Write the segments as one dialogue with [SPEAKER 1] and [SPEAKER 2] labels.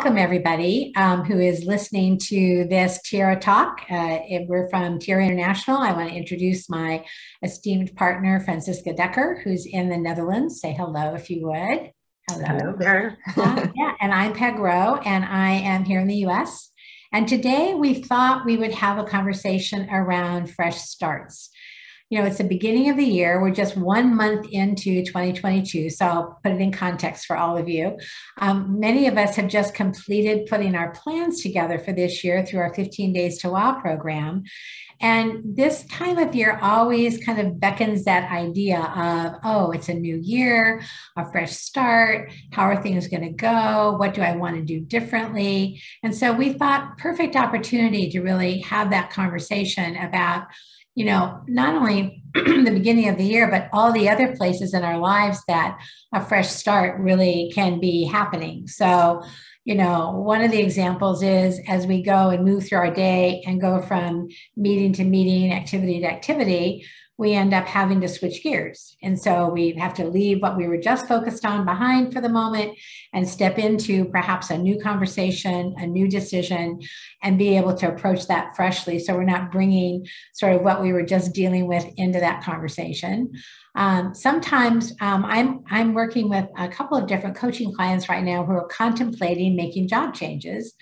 [SPEAKER 1] welcome everybody who is listening to this Tiara Talk. We're from Tiara International. I want to introduce my esteemed partner, Franciska Dekker, who's in the Netherlands. Say hello if you would.
[SPEAKER 2] Hello there.
[SPEAKER 1] Yeah, and I'm Peg Rowe, and I am here in the US. And today we thought we would have a conversation around fresh starts. You know, it's the beginning of the year. We're just 1 month into 2022. So I'll put it in context for all of you. Many of us have just completed putting our plans together for this year through our 15 Days to Wow program. And this time of year always kind of beckons that idea of, oh, it's a new year, a fresh start. How are things going to go? What do I want to do differently? And so we thought perfect opportunity to really have that conversation about, you know, not only the beginning of the year, but all the other places in our lives that a fresh start really can be happening. So, you know, one of the examples is as we go and move through our day and go from meeting to meeting, activity to activity, we end up having to switch gears. And so we have to leave what we were just focused on behind for the moment and step into perhaps a new conversation, a new decision, and be able to approach that freshly. So we're not bringing sort of what we were just dealing with into that conversation. Sometimes I'm working with a couple of different coaching clients right now who are contemplating making job changes.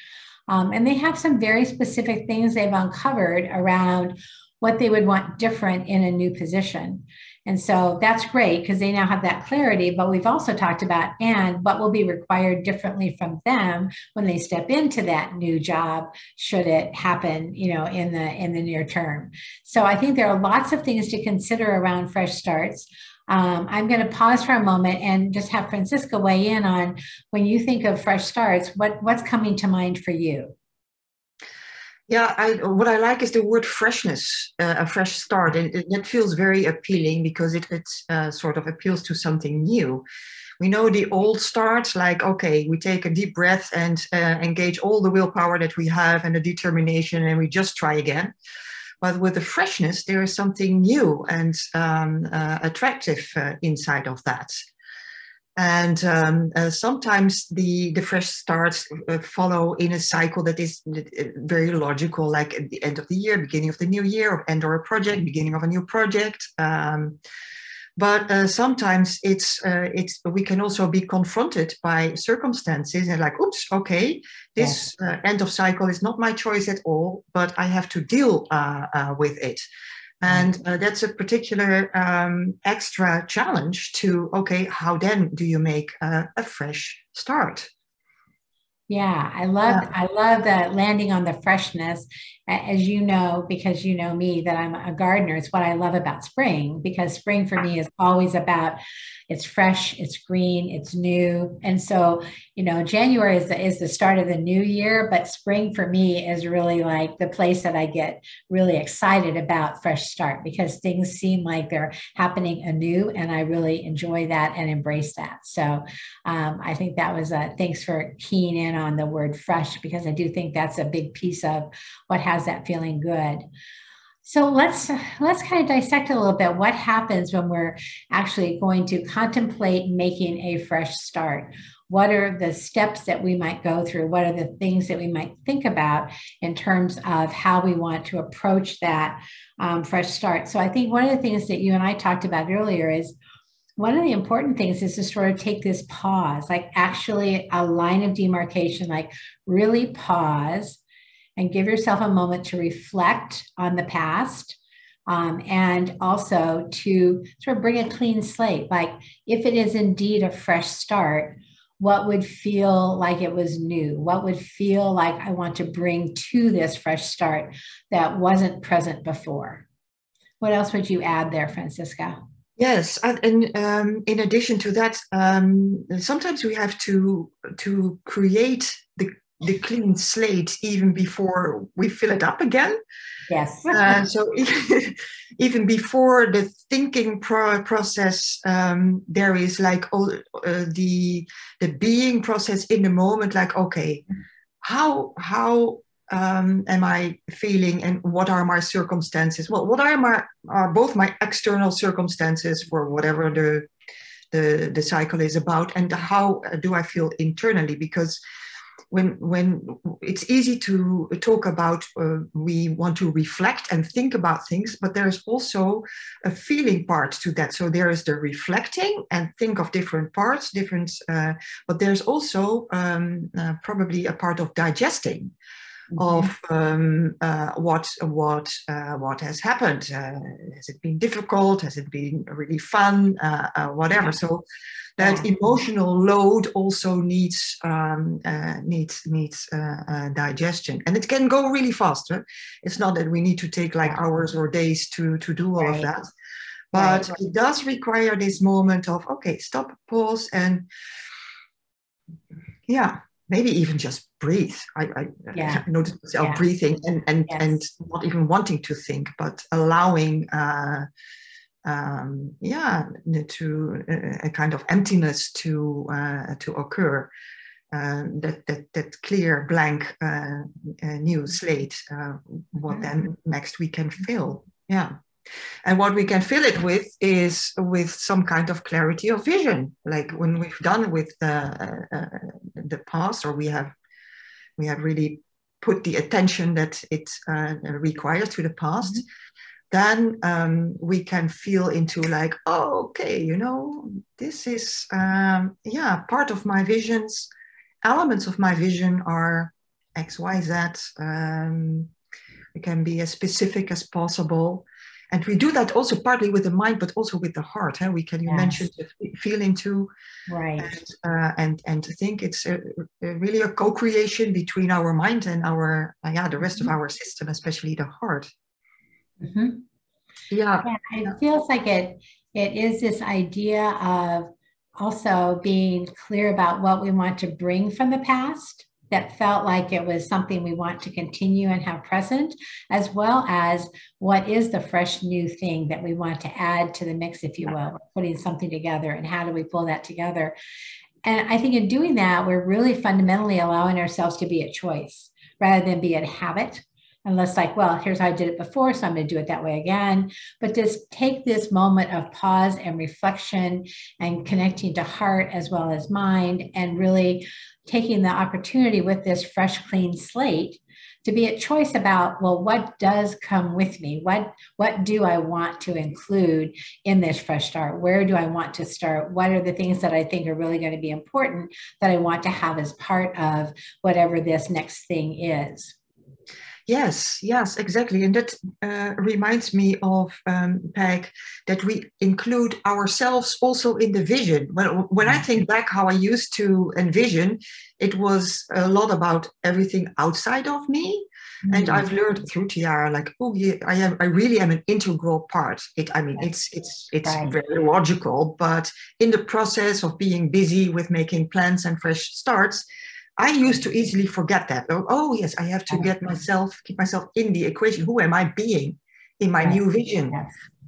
[SPEAKER 1] And they have some very specific things they've uncovered around what they would want different in a new position. And so that's great because they now have that clarity, but we've also talked about and what will be required differently from them when they step into that new job, should it happen, you know, in the near term. So I think there are lots of things to consider around fresh starts. I'm going to pause for a moment and just have Franciska weigh in on when you think of fresh starts, what's coming to mind for you?
[SPEAKER 2] Yeah, what I like is the word freshness, a fresh start. And it feels very appealing because it sort of appeals to something new. We know the old starts, like, okay, we take a deep breath and engage all the willpower that we have and the determination, and we just try again. But with the freshness, there is something new and attractive inside of that. And sometimes the fresh starts follow in a cycle that is very logical, like at the end of the year, beginning of the new year, or end or a project, beginning of a new project. But sometimes we can also be confronted by circumstances and like, oops, okay, this end of cycle is not my choice at all, but I have to deal with it. And that's a particular extra challenge to, okay, how then do you make a fresh start?
[SPEAKER 1] Yeah, I love the landing on the freshness. As you know, because you know me, that I'm a gardener, it's what I love about spring, because spring for me is always about it's fresh, it's green, it's new. And so, you know, January is the start of the new year, but spring for me is really like the place that I get really excited about fresh start because things seem like they're happening anew, and I really enjoy that and embrace that. So I think that was thanks for keying in on the word fresh, because I do think that's a big piece of what has that feeling good. So let's kind of dissect a little bit what happens when we're actually going to contemplate making a fresh start. What are the steps that we might go through? What are the things that we might think about in terms of how we want to approach that fresh start? So I think one of the things that you and I talked about earlier is one of the important things is to sort of take this pause, like actually a line of demarcation, like really pause and give yourself a moment to reflect on the past, and also to sort of bring a clean slate. Like if it is indeed a fresh start, what would feel like it was new? What would feel like I want to bring to this fresh start that wasn't present before? What else would you add there, Franciska?
[SPEAKER 2] Yes, and in addition to that, sometimes we have to create the clean slate even before we fill it up again.
[SPEAKER 1] Yes.
[SPEAKER 2] So even before the thinking process, there is like all the being process in the moment. Like, okay, how am I feeling, and what are my circumstances? Well, what are both my external circumstances for whatever the cycle is about, and how do I feel internally? Because when it's easy to talk about we want to reflect and think about things, but there's also a feeling part to that. So there is the reflecting and think of different parts, but there's also probably a part of digesting of what has happened. Has it been difficult? Has it been really fun? Whatever. Yeah. So that emotional load also needs digestion, and it can go really fast. Huh? It's not that we need to take like hours or days to do all of that, but it does require this moment of stop, pause, and maybe even just breathe. I noticed myself breathing and not even wanting to think, but allowing to a kind of emptiness to occur. That clear blank new slate. What then next we can fill? Yeah. And what we can fill it with is with some kind of clarity of vision, like when we've done with the past, or we have really put the attention that it requires to the past. Then we can feel into like, this is part of my visions. Elements of my vision are X, Y, Z. We can be as specific as possible. And we do that also partly with the mind, but also with the heart. Huh? You mentioned feel into, and to think it's really a co-creation between our mind and our the rest of our system, especially the heart.
[SPEAKER 1] It feels like it is this idea of also being clear about what we want to bring from the past that felt like it was something we want to continue and have present, as well as what is the fresh new thing that we want to add to the mix, if you will. We're putting something together, and how do we pull that together? And I think in doing that, we're really fundamentally allowing ourselves to be a choice rather than be a habit. Unless like, well, here's how I did it before, so I'm going to do it that way again. But just take this moment of pause and reflection and connecting to heart as well as mind, and really taking the opportunity with this fresh, clean slate to be a choice about, well, what does come with me? What do I want to include in this fresh start? Where do I want to start? What are the things that I think are really going to be important that I want to have as part of whatever this next thing is?
[SPEAKER 2] Yes, exactly. And that reminds me of, Peg, that we include ourselves also in the vision. When I think back how I used to envision, it was a lot about everything outside of me. And I've learned through Tiara, like, I really am an integral part. It's very logical, but in the process of being busy with making plans and fresh starts, I used to easily forget that. Oh yes, I have to keep myself in the equation. Who am I being in my new vision?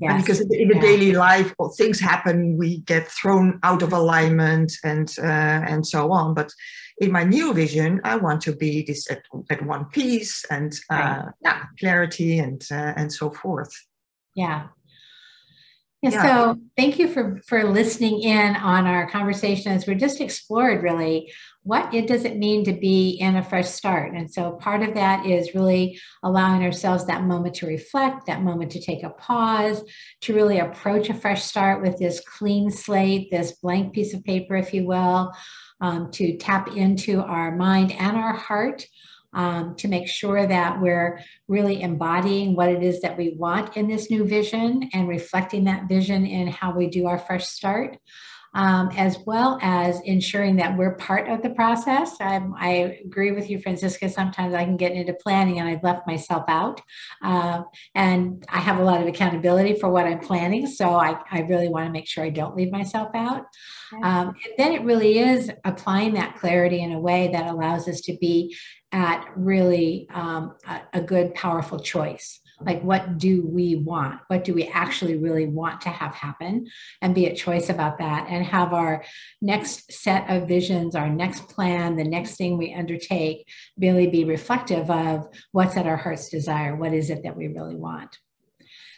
[SPEAKER 2] Yes. Because in the daily life, things happen. We get thrown out of alignment and so on. But in my new vision, I want to be this at one piece and clarity and so forth.
[SPEAKER 1] Yeah. So thank you for listening in on our conversation as we just explored really what does it mean to be in a fresh start. And so part of that is really allowing ourselves that moment to reflect, that moment to take a pause, to really approach a fresh start with this clean slate, this blank piece of paper, if you will, to tap into our mind and our heart. To make sure that we're really embodying what it is that we want in this new vision and reflecting that vision in how we do our fresh start, as well as ensuring that we're part of the process. I agree with you, Franciska. Sometimes I can get into planning and I've left myself out. And I have a lot of accountability for what I'm planning. So I really want to make sure I don't leave myself out. And then it really is applying that clarity in a way that allows us to be at really a good, powerful choice. Like, what do we want? What do we actually really want to have happen? And be a choice about that, and have our next set of visions, our next plan, the next thing we undertake, really be reflective of what's at our heart's desire. What is it that we really want?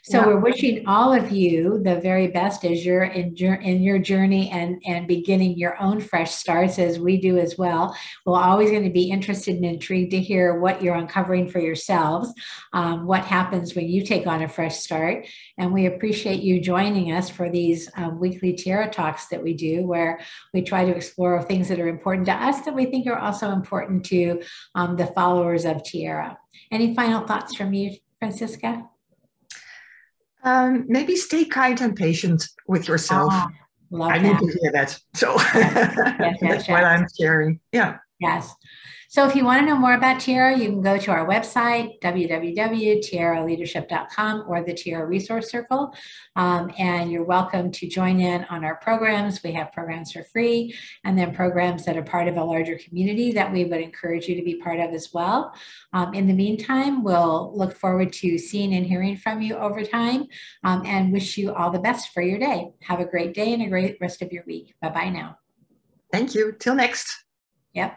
[SPEAKER 1] So
[SPEAKER 2] Yeah.
[SPEAKER 1] we're wishing all of you the very best as you're in your journey and beginning your own fresh starts, as we do as well. We're always going to be interested and intrigued to hear what you're uncovering for yourselves, what happens when you take on a fresh start. And we appreciate you joining us for these weekly Tiara Talks that we do, where we try to explore things that are important to us that we think are also important to the followers of Tiara. Any final thoughts from you, Franciska?
[SPEAKER 2] Maybe stay kind and patient with yourself.
[SPEAKER 1] Ah, love
[SPEAKER 2] I need
[SPEAKER 1] that.
[SPEAKER 2] to hear that. So
[SPEAKER 1] Yes,
[SPEAKER 2] that's what I'm sharing. Yeah.
[SPEAKER 1] yes. So if you want to know more about Tiara, you can go to our website, www.tiaraleadership.com, or the Tiara Resource Circle. And you're welcome to join in on our programs. We have programs for free, and then programs that are part of a larger community that we would encourage you to be part of as well. In the meantime, we'll look forward to seeing and hearing from you over time, and wish you all the best for your day. Have a great day and a great rest of your week. Bye-bye now.
[SPEAKER 2] Thank you. Till next.
[SPEAKER 1] Yep.